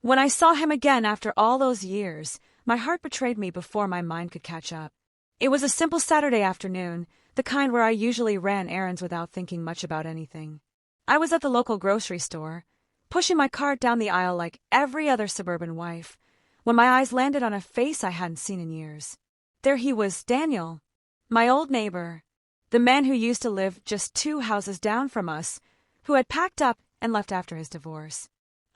When I saw him again after all those years, my heart betrayed me before my mind could catch up. It was a simple Saturday afternoon, the kind where I usually ran errands without thinking much about anything. I was at the local grocery store, pushing my cart down the aisle like every other suburban wife, when my eyes landed on a face I hadn't seen in years. There he was, Daniel, my old neighbor, the man who used to live just 2 houses down from us, who had packed up and left after his divorce.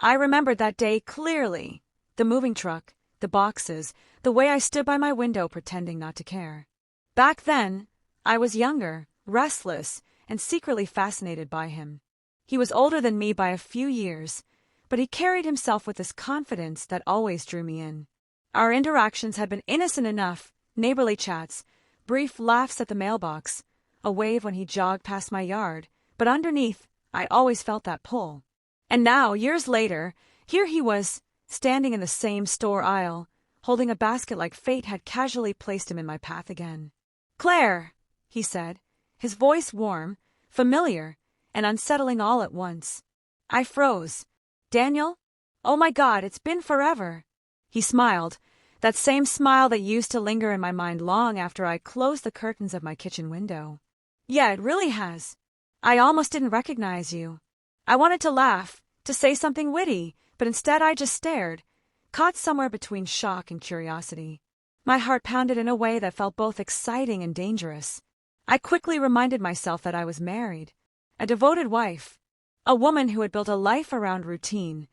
I remembered that day clearly, the moving truck, the boxes, the way I stood by my window pretending not to care. Back then, I was younger, restless, and secretly fascinated by him. He was older than me by a few years, but he carried himself with this confidence that always drew me in. Our interactions had been innocent enough, neighborly chats, brief laughs at the mailbox, a wave when he jogged past my yard, but underneath, I always felt that pull. And now, years later, here he was, standing in the same store aisle, holding a basket like fate had casually placed him in my path again. "Claire," he said, his voice warm, familiar, and unsettling all at once. I froze. "Daniel? Oh my God, it's been forever." He smiled, that same smile that used to linger in my mind long after I closed the curtains of my kitchen window. "Yeah, it really has. I almost didn't recognize you." I wanted to laugh, to say something witty, but instead I just stared, caught somewhere between shock and curiosity. My heart pounded in a way that felt both exciting and dangerous. I quickly reminded myself that I was married, a devoted wife, a woman who had built a life around routine,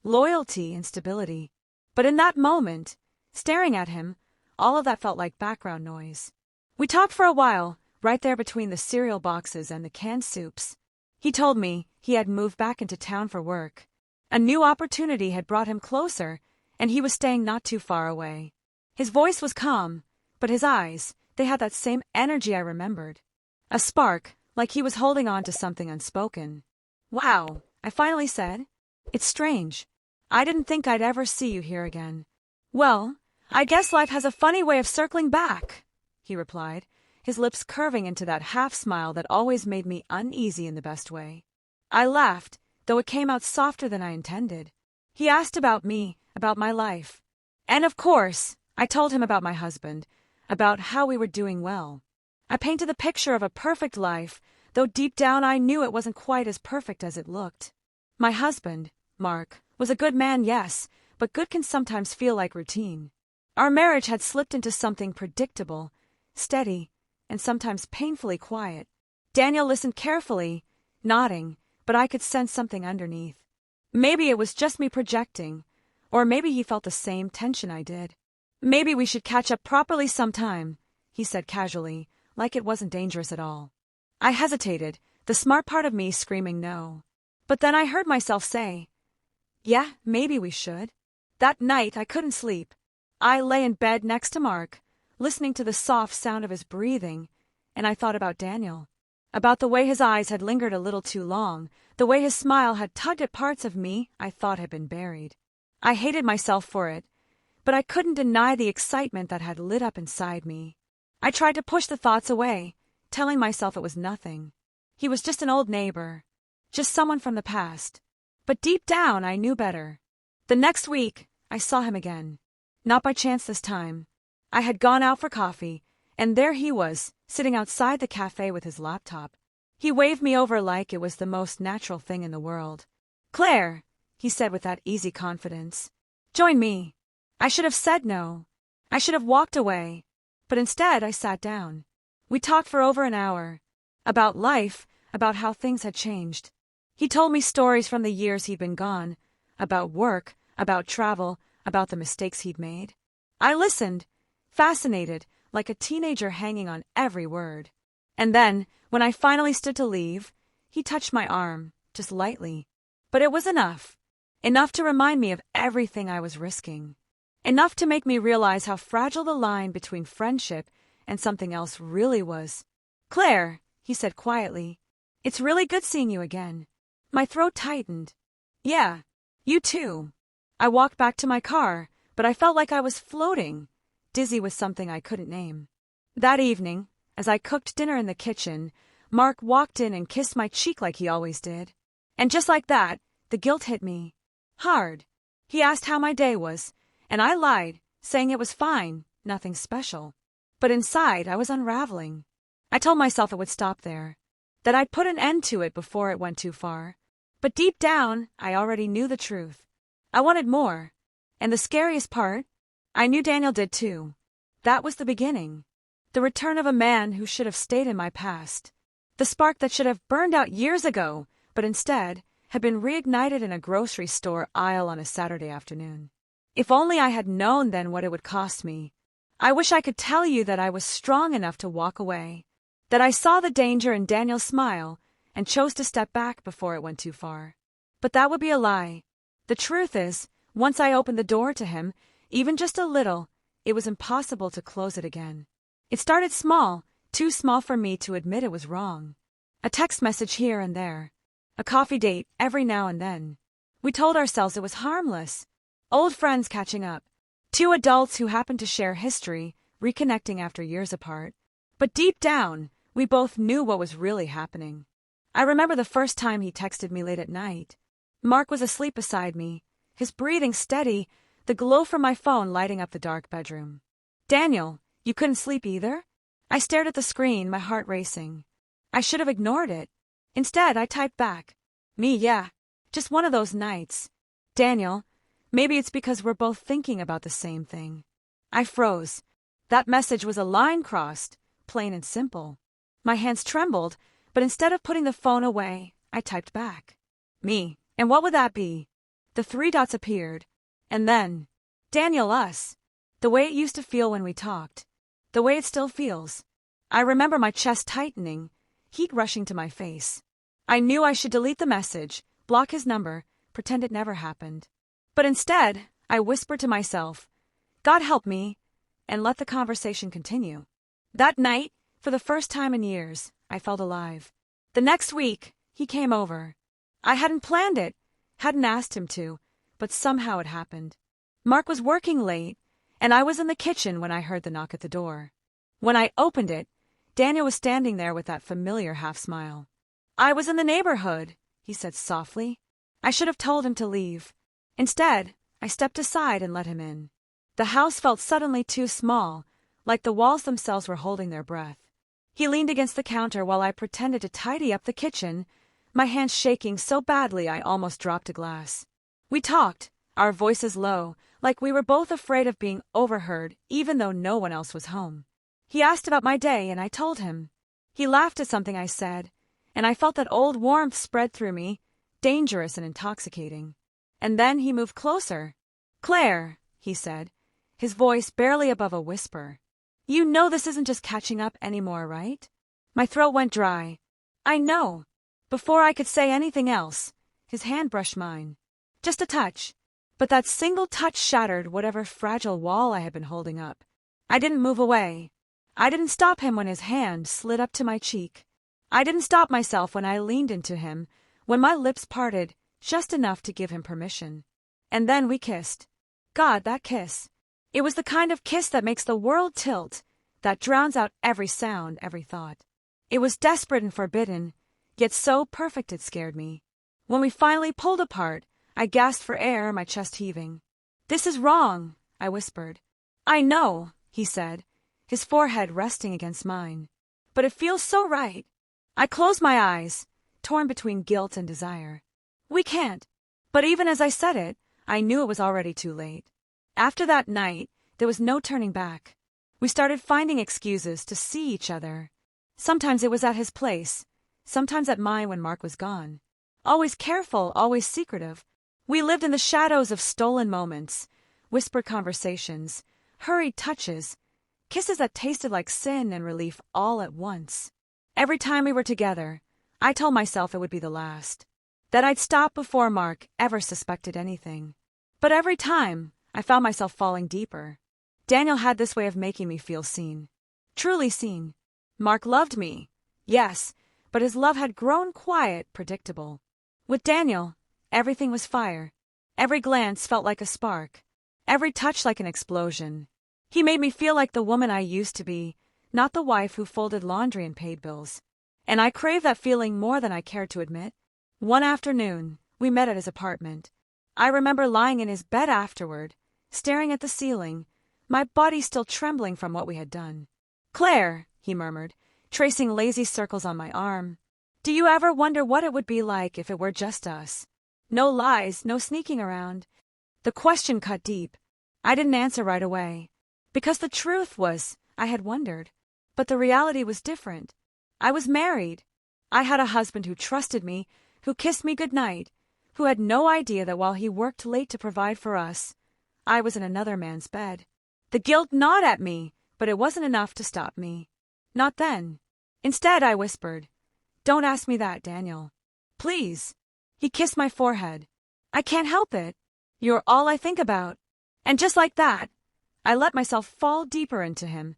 loyalty, and stability. But in that moment, staring at him, all of that felt like background noise. We talked for a while, right there between the cereal boxes and the canned soups. He told me he had moved back into town for work. A new opportunity had brought him closer, and he was staying not too far away. His voice was calm, but his eyes, they had that same energy I remembered. A spark, like he was holding on to something unspoken. "Wow," I finally said. "It's strange. I didn't think I'd ever see you here again." "Well, I guess life has a funny way of circling back," he replied, his lips curving into that half-smile that always made me uneasy in the best way. I laughed, though it came out softer than I intended. He asked about me, about my life. And of course, I told him about my husband, about how we were doing well. I painted the picture of a perfect life, though deep down I knew it wasn't quite as perfect as it looked. My husband, Mark, was a good man, yes, but good can sometimes feel like routine. Our marriage had slipped into something predictable, steady, and sometimes painfully quiet. Daniel listened carefully, nodding, but I could sense something underneath. Maybe it was just me projecting, or maybe he felt the same tension I did. "Maybe we should catch up properly sometime," he said casually, like it wasn't dangerous at all. I hesitated, the smart part of me screaming no. But then I heard myself say, "Yeah, maybe we should." That night I couldn't sleep. I lay in bed next to Mark, listening to the soft sound of his breathing, and I thought about Daniel. About the way his eyes had lingered a little too long, the way his smile had tugged at parts of me I thought had been buried. I hated myself for it, but I couldn't deny the excitement that had lit up inside me. I tried to push the thoughts away, telling myself it was nothing. He was just an old neighbor, just someone from the past. But deep down I knew better. The next week, I saw him again. Not by chance this time. I had gone out for coffee, and there he was, sitting outside the cafe with his laptop. He waved me over like it was the most natural thing in the world. "Claire," he said with that easy confidence. "Join me." I should have said no. I should have walked away. But instead I sat down. We talked for over an hour. About life, about how things had changed. He told me stories from the years he'd been gone, about work, about travel, about the mistakes he'd made. I listened, fascinated, like a teenager hanging on every word. And then, when I finally stood to leave, he touched my arm, just lightly. But it was enough. Enough to remind me of everything I was risking. Enough to make me realize how fragile the line between friendship and something else really was. "Claire," he said quietly, "it's really good seeing you again." My throat tightened. "Yeah, you too." I walked back to my car, but I felt like I was floating, dizzy with something I couldn't name. That evening, as I cooked dinner in the kitchen, Mark walked in and kissed my cheek like he always did. And just like that, the guilt hit me. Hard. He asked how my day was, and I lied, saying it was fine, nothing special. But inside, I was unraveling. I told myself it would stop there, that I'd put an end to it before it went too far. But deep down, I already knew the truth. I wanted more. And the scariest part, I knew Daniel did too. That was the beginning. The return of a man who should have stayed in my past. The spark that should have burned out years ago, but instead had been reignited in a grocery store aisle on a Saturday afternoon. If only I had known then what it would cost me. I wish I could tell you that I was strong enough to walk away, that I saw the danger in Daniel's smile and chose to step back before it went too far. But that would be a lie. The truth is, once I opened the door to him, even just a little, it was impossible to close it again. It started small, too small for me to admit it was wrong. A text message here and there. A coffee date every now and then. We told ourselves it was harmless. Old friends catching up. Two adults who happened to share history, reconnecting after years apart. But deep down, we both knew what was really happening. I remember the first time he texted me late at night. Mark was asleep beside me, his breathing steady, the glow from my phone lighting up the dark bedroom. "Daniel, you couldn't sleep either?" I stared at the screen, my heart racing. I should have ignored it. Instead, I typed back, "Me, yeah. Just one of those nights. Daniel, maybe it's because we're both thinking about the same thing." I froze. That message was a line crossed, plain and simple. My hands trembled, but instead of putting the phone away, I typed back, "Me, and what would that be?" The 3 dots appeared. And then, "Daniel, us." The way it used to feel when we talked. The way it still feels. I remember my chest tightening, heat rushing to my face. I knew I should delete the message, block his number, pretend it never happened. But instead, I whispered to myself, "God help me," and let the conversation continue. That night, for the first time in years, I felt alive. The next week, he came over. I hadn't planned it, hadn't asked him to, but somehow it happened. Mark was working late, and I was in the kitchen when I heard the knock at the door. When I opened it, Daniel was standing there with that familiar half-smile. "I was in the neighborhood," he said softly. I should have told him to leave. Instead, I stepped aside and let him in. The house felt suddenly too small, like the walls themselves were holding their breath. He leaned against the counter while I pretended to tidy up the kitchen, my hands shaking so badly I almost dropped a glass. We talked, our voices low, like we were both afraid of being overheard even though no one else was home. He asked about my day and I told him. He laughed at something I said, and I felt that old warmth spread through me, dangerous and intoxicating. And then he moved closer. "Claire," he said, his voice barely above a whisper. "You know this isn't just catching up anymore, right?" My throat went dry. "I know." Before I could say anything else, his hand brushed mine. Just a touch. But that single touch shattered whatever fragile wall I had been holding up. I didn't move away. I didn't stop him when his hand slid up to my cheek. I didn't stop myself when I leaned into him, when my lips parted, just enough to give him permission. And then we kissed. God, that kiss. It was the kind of kiss that makes the world tilt, that drowns out every sound, every thought. It was desperate and forbidden, yet so perfect it scared me. When we finally pulled apart, I gasped for air, my chest heaving. "This is wrong," I whispered. "I know," he said, his forehead resting against mine. "But it feels so right." I closed my eyes, torn between guilt and desire. "We can't." But even as I said it, I knew it was already too late. After that night, there was no turning back. We started finding excuses to see each other. Sometimes it was at his place, sometimes at mine when Mark was gone. Always careful, always secretive. We lived in the shadows of stolen moments, whispered conversations, hurried touches, kisses that tasted like sin and relief all at once. Every time we were together, I told myself it would be the last, that I'd stop before Mark ever suspected anything. But every time, I found myself falling deeper. Daniel had this way of making me feel seen. Truly seen. Mark loved me, yes, but his love had grown quiet, predictable. With Daniel, everything was fire. Every glance felt like a spark. Every touch like an explosion. He made me feel like the woman I used to be, not the wife who folded laundry and paid bills. And I craved that feeling more than I cared to admit. One afternoon, we met at his apartment. I remember lying in his bed afterward, staring at the ceiling, my body still trembling from what we had done. "Claire," he murmured, tracing lazy circles on my arm, "do you ever wonder what it would be like if it were just us? No lies, no sneaking around." The question cut deep. I didn't answer right away, because the truth was, I had wondered. But the reality was different. I was married. I had a husband who trusted me, who kissed me goodnight, who had no idea that while he worked late to provide for us, I was in another man's bed. The guilt gnawed at me, but it wasn't enough to stop me. Not then. Instead, I whispered, "Don't ask me that, Daniel. Please." He kissed my forehead. "I can't help it. You're all I think about." And just like that, I let myself fall deeper into him,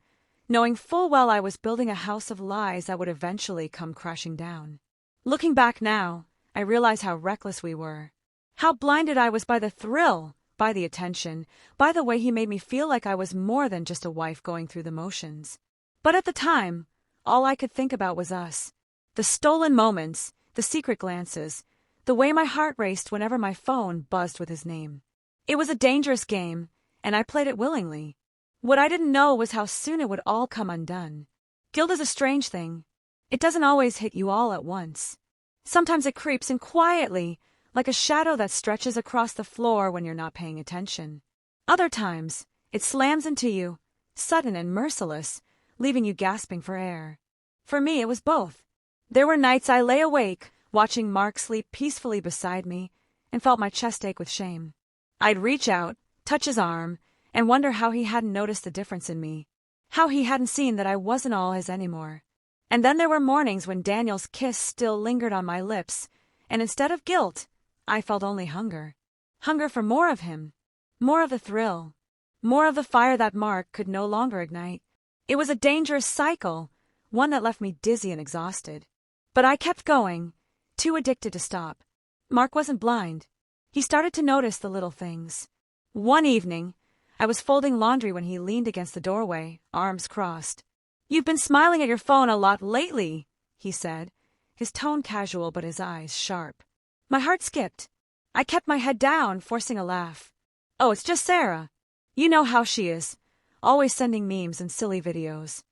knowing full well I was building a house of lies that would eventually come crashing down. Looking back now, I realize how reckless we were. How blinded I was by the thrill, by the attention, by the way he made me feel like I was more than just a wife going through the motions. But at the time, all I could think about was us. The stolen moments, the secret glances, the way my heart raced whenever my phone buzzed with his name. It was a dangerous game, and I played it willingly. What I didn't know was how soon it would all come undone. Guilt is a strange thing. It doesn't always hit you all at once. Sometimes it creeps in quietly, like a shadow that stretches across the floor when you're not paying attention. Other times, it slams into you, sudden and merciless, leaving you gasping for air. For me, it was both. There were nights I lay awake, watching Mark sleep peacefully beside me, and felt my chest ache with shame. I'd reach out, touch his arm, and wonder how he hadn't noticed the difference in me, how he hadn't seen that I wasn't all his anymore. And then there were mornings when Daniel's kiss still lingered on my lips, and instead of guilt, I felt only hunger. Hunger for more of him, more of the thrill, more of the fire that Mark could no longer ignite. It was a dangerous cycle, one that left me dizzy and exhausted. But I kept going, too addicted to stop. Mark wasn't blind. He started to notice the little things. One evening, I was folding laundry when he leaned against the doorway, arms crossed. "You've been smiling at your phone a lot lately," he said, his tone casual but his eyes sharp. My heart skipped. I kept my head down, forcing a laugh. "Oh, it's just Sarah. You know how she is, always sending memes and silly videos."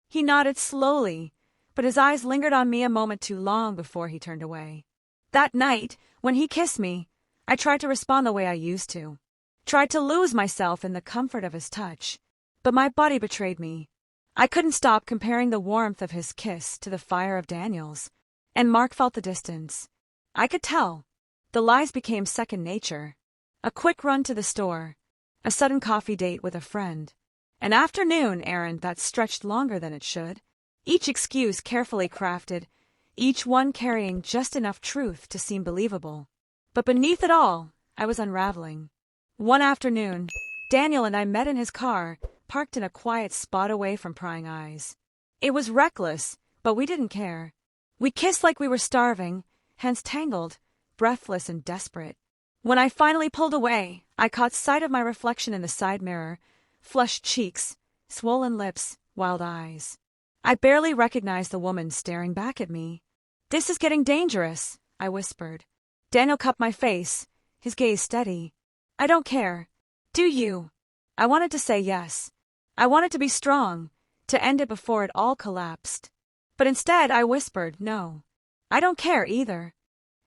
He nodded slowly, but his eyes lingered on me a moment too long before he turned away. That night, when he kissed me, I tried to respond the way I used to. Tried to lose myself in the comfort of his touch, but my body betrayed me. I couldn't stop comparing the warmth of his kiss to the fire of Daniel's, and Mark felt the distance. I could tell. The lies became second nature. A quick run to the store, a sudden coffee date with a friend, an afternoon errand that stretched longer than it should, each excuse carefully crafted, each one carrying just enough truth to seem believable. But beneath it all, I was unraveling. One afternoon, Daniel and I met in his car, parked in a quiet spot away from prying eyes. It was reckless, but we didn't care. We kissed like we were starving, hands tangled, breathless and desperate. When I finally pulled away, I caught sight of my reflection in the side mirror, flushed cheeks, swollen lips, wild eyes. I barely recognized the woman staring back at me. "This is getting dangerous," I whispered. Daniel cupped my face, his gaze steady. "I don't care. Do you?" I wanted to say yes. I wanted to be strong, to end it before it all collapsed. But instead I whispered, "No. I don't care either."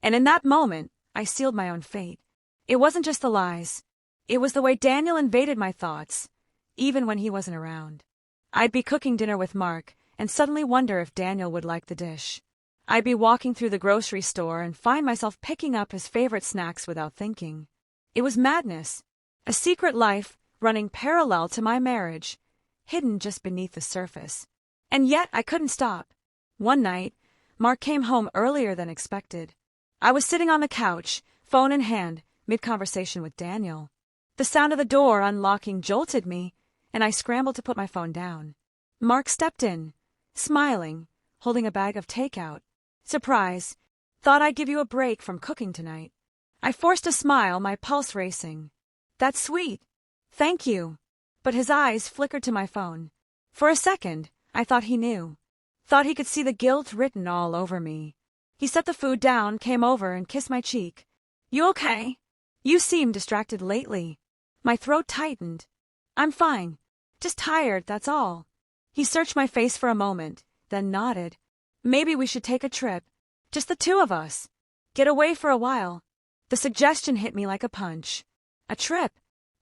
And in that moment, I sealed my own fate. It wasn't just the lies. It was the way Daniel invaded my thoughts, even when he wasn't around. I'd be cooking dinner with Mark, and suddenly wonder if Daniel would like the dish. I'd be walking through the grocery store and find myself picking up his favorite snacks without thinking. It was madness. A secret life running parallel to my marriage, hidden just beneath the surface. And yet I couldn't stop. One night, Mark came home earlier than expected. I was sitting on the couch, phone in hand, mid-conversation with Daniel. The sound of the door unlocking jolted me, and I scrambled to put my phone down. Mark stepped in, smiling, holding a bag of takeout. "Surprise. Thought I'd give you a break from cooking tonight." I forced a smile, my pulse racing. "That's sweet. Thank you." But his eyes flickered to my phone. For a second, I thought he knew. Thought he could see the guilt written all over me. He set the food down, came over, and kissed my cheek. "You okay?" You seem distracted lately. My throat tightened. I'm fine. Just tired, that's all. He searched my face for a moment, then nodded. Maybe we should take a trip. Just the two of us. Get away for a while. The suggestion hit me like a punch. A trip.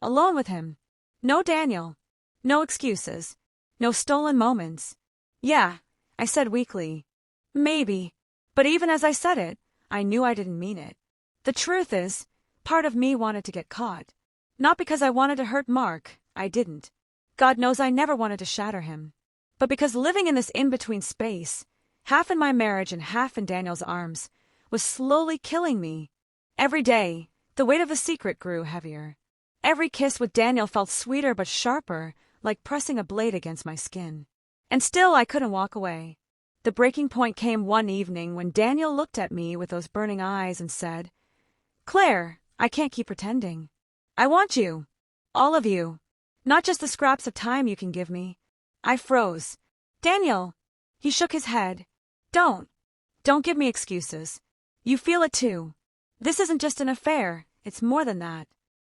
Alone with him. No Daniel. No excuses. No stolen moments. Yeah, I said weakly. Maybe. But even as I said it, I knew I didn't mean it. The truth is, part of me wanted to get caught. Not because I wanted to hurt Mark, I didn't. God knows I never wanted to shatter him. But because living in this in-between space, half in my marriage and half in Daniel's arms, was slowly killing me. Every day, the weight of the secret grew heavier. Every kiss with Daniel felt sweeter but sharper, like pressing a blade against my skin. And still I couldn't walk away. The breaking point came one evening when Daniel looked at me with those burning eyes and said, "Claire, I can't keep pretending. I want you. All of you. Not just the scraps of time you can give me." I froze. "Daniel." He shook his head. Don't give me excuses. You feel it too. This isn't just an affair, it's more than that.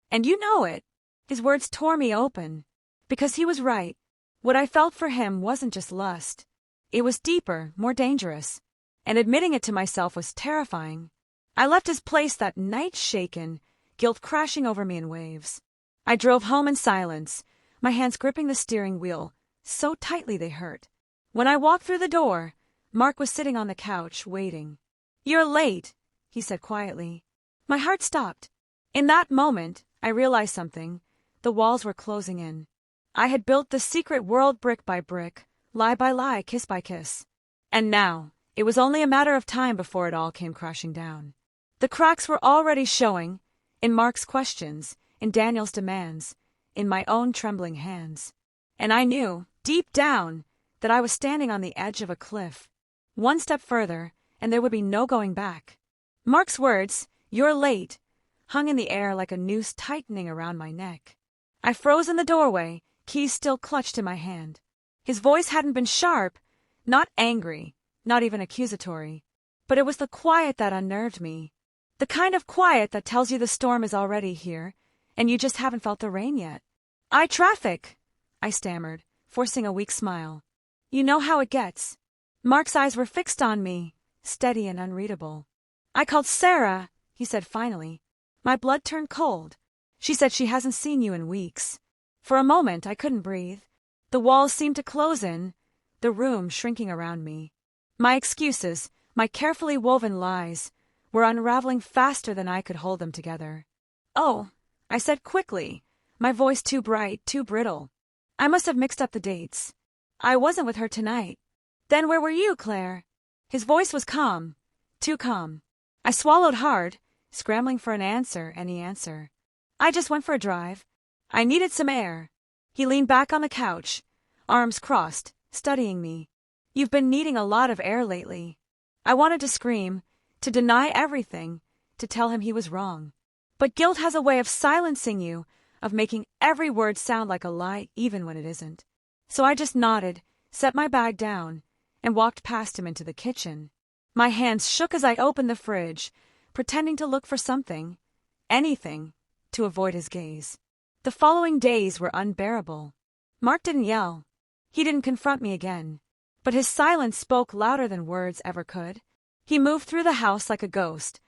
And you know it." His words tore me open. Because he was right. What I felt for him wasn't just lust. It was deeper, more dangerous. And admitting it to myself was terrifying. I left his place that night shaken, guilt crashing over me in waves. I drove home in silence, my hands gripping the steering wheel, so tightly they hurt. When I walked through the door, Mark was sitting on the couch, waiting. "You're late," he said quietly. My heart stopped. In that moment, I realized something. The walls were closing in. I had built the secret world brick by brick, lie by lie, kiss by kiss. And now, it was only a matter of time before it all came crashing down. The cracks were already showing, in Mark's questions, in Daniel's demands, in my own trembling hands. And I knew, deep down, that I was standing on the edge of a cliff. One step further, and there would be no going back. Mark's words, "You're late," hung in the air like a noose tightening around my neck. I froze in the doorway, keys still clutched in my hand. His voice hadn't been sharp, not angry, not even accusatory. But it was the quiet that unnerved me. The kind of quiet that tells you the storm is already here, and you just haven't felt the rain yet. Traffic," I stammered, forcing a weak smile. "You know how it gets." Mark's eyes were fixed on me, steady and unreadable. "I called Sarah," he said finally. My blood turned cold. "She said she hasn't seen you in weeks." For a moment, I couldn't breathe. The walls seemed to close in, the room shrinking around me. My excuses, my carefully woven lies, were unraveling faster than I could hold them together. "Oh," I said quickly, my voice too bright, too brittle. "I must have mixed up the dates. I wasn't with her tonight." "Then where were you, Claire?" His voice was calm, too calm. I swallowed hard, scrambling for an answer, any answer. "I just went for a drive. I needed some air." He leaned back on the couch, arms crossed, studying me. "You've been needing a lot of air lately." I wanted to scream, to deny everything, to tell him he was wrong. But guilt has a way of silencing you, of making every word sound like a lie even when it isn't. So I just nodded, set my bag down, and walked past him into the kitchen. My hands shook as I opened the fridge, pretending to look for something, anything, to avoid his gaze. The following days were unbearable. Mark didn't yell. He didn't confront me again. But his silence spoke louder than words ever could. He moved through the house like a ghost,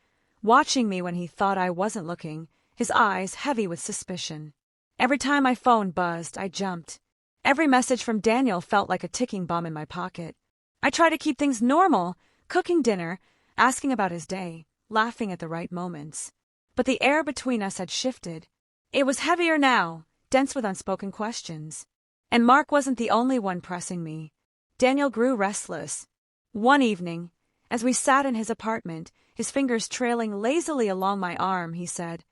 watching me when he thought I wasn't looking, his eyes heavy with suspicion. Every time my phone buzzed, I jumped. Every message from Daniel felt like a ticking bomb in my pocket. I tried to keep things normal, cooking dinner, asking about his day, laughing at the right moments. But the air between us had shifted. It was heavier now, dense with unspoken questions. And Mark wasn't the only one pressing me. Daniel grew restless. One evening, as we sat in his apartment, his fingers trailing lazily along my arm, he said,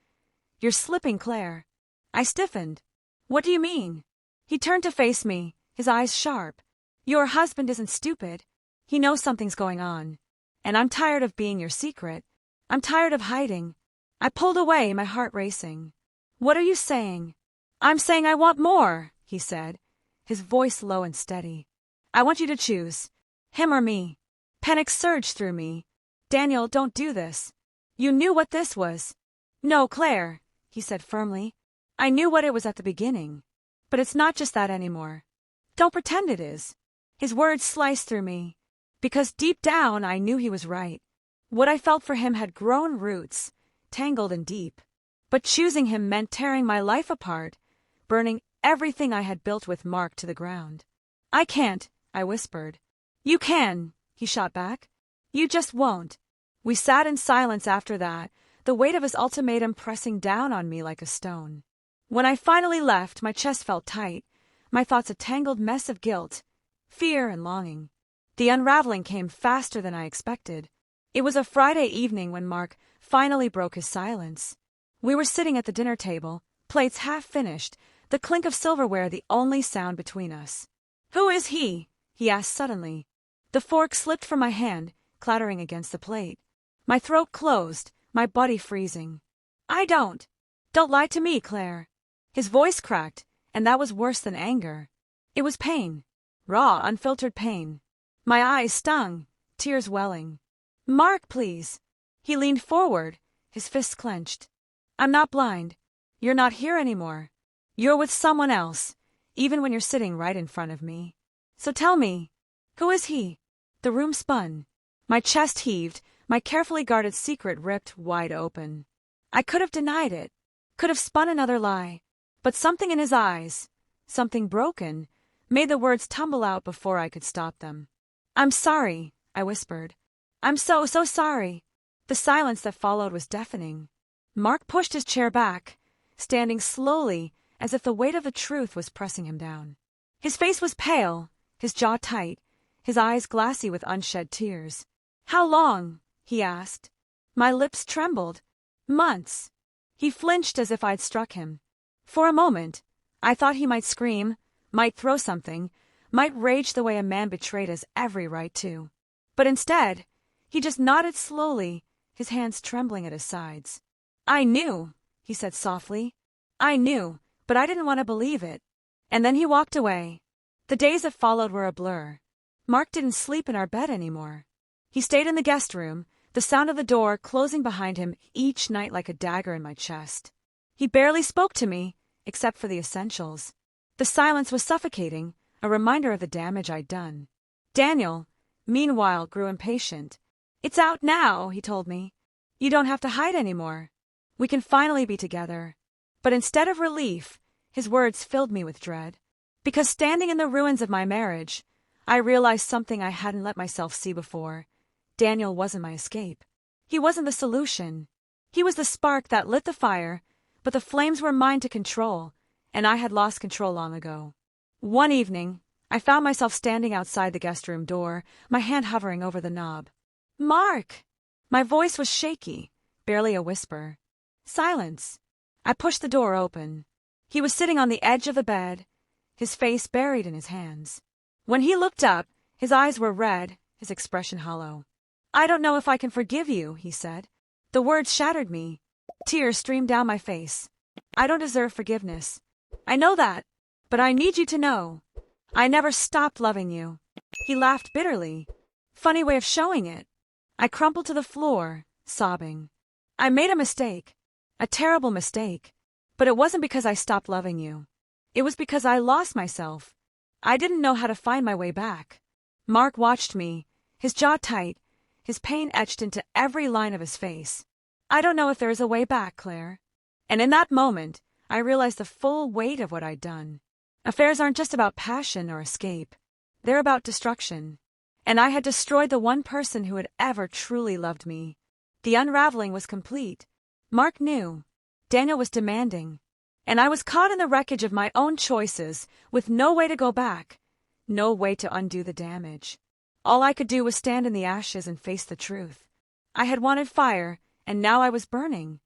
"You're slipping, Claire." I stiffened. "What do you mean?" He turned to face me, his eyes sharp. "Your husband isn't stupid. He knows something's going on. And I'm tired of being your secret. I'm tired of hiding." I pulled away, my heart racing. "What are you saying?" "I'm saying I want more," he said, his voice low and steady. "I want you to choose, him or me." Panic surged through me. "Daniel, don't do this. You knew what this was. No, Claire, he said firmly. I knew what it was at the beginning. But it's not just that anymore. Don't pretend it is. His words sliced through me. Because deep down I knew he was right. What I felt for him had grown roots, tangled and deep. But choosing him meant tearing my life apart, burning everything I had built with Mark to the ground. I can't, I whispered. You can, he shot back. You just won't. We sat in silence after that, the weight of his ultimatum pressing down on me like a stone. When I finally left, my chest felt tight, my thoughts a tangled mess of guilt, fear, and longing. The unraveling came faster than I expected. It was a Friday evening when Mark finally broke his silence. We were sitting at the dinner table, plates half finished, the clink of silverware the only sound between us. Who is he? He asked suddenly. The fork slipped from my hand, clattering against the plate. My throat closed, my body freezing. I don't. Don't lie to me, Claire. His voice cracked, and that was worse than anger. It was pain. Raw, unfiltered pain. My eyes stung, tears welling. Mark, please. He leaned forward, his fists clenched. I'm not blind. You're not here anymore. You're with someone else, even when you're sitting right in front of me. So tell me, who is he? The room spun. My chest heaved, my carefully guarded secret ripped wide open. I could have denied it, could have spun another lie, but something in his eyes, something broken, made the words tumble out before I could stop them. I'm sorry, I whispered. I'm so sorry. The silence that followed was deafening. Mark pushed his chair back, standing slowly as if the weight of the truth was pressing him down. His face was pale, his jaw tight, his eyes glassy with unshed tears. How long? He asked. My lips trembled. Months. He flinched as if I'd struck him. For a moment, I thought he might scream, might throw something, might rage the way a man betrayed has every right to. But instead, he just nodded slowly, his hands trembling at his sides. I knew, he said softly. I knew, but I didn't want to believe it. And then he walked away. The days that followed were a blur. Mark didn't sleep in our bed anymore. He stayed in the guest room, the sound of the door closing behind him each night like a dagger in my chest. He barely spoke to me, except for the essentials. The silence was suffocating, a reminder of the damage I'd done. Daniel, meanwhile, grew impatient. It's out now, he told me. You don't have to hide anymore. We can finally be together. But instead of relief, his words filled me with dread. Because standing in the ruins of my marriage, I realized something I hadn't let myself see before. Daniel wasn't my escape. He wasn't the solution. He was the spark that lit the fire, but the flames were mine to control, and I had lost control long ago. One evening, I found myself standing outside the guest room door, my hand hovering over the knob. Mark! My voice was shaky, barely a whisper. Silence. I pushed the door open. He was sitting on the edge of the bed, his face buried in his hands. When he looked up, his eyes were red, his expression hollow. I don't know if I can forgive you, he said. The words shattered me. Tears streamed down my face. I don't deserve forgiveness. I know that, but I need you to know. I never stopped loving you. He laughed bitterly. Funny way of showing it. I crumpled to the floor, sobbing. I made a mistake. A terrible mistake. But it wasn't because I stopped loving you. It was because I lost myself. I didn't know how to find my way back. Mark watched me, his jaw tight, his pain etched into every line of his face. I don't know if there is a way back, Claire. And in that moment, I realized the full weight of what I'd done. Affairs aren't just about passion or escape. They're about destruction. And I had destroyed the one person who had ever truly loved me. The unraveling was complete. Mark knew. Daniel was demanding. And I was caught in the wreckage of my own choices, with no way to go back, no way to undo the damage. All I could do was stand in the ashes and face the truth. I had wanted fire, and now I was burning.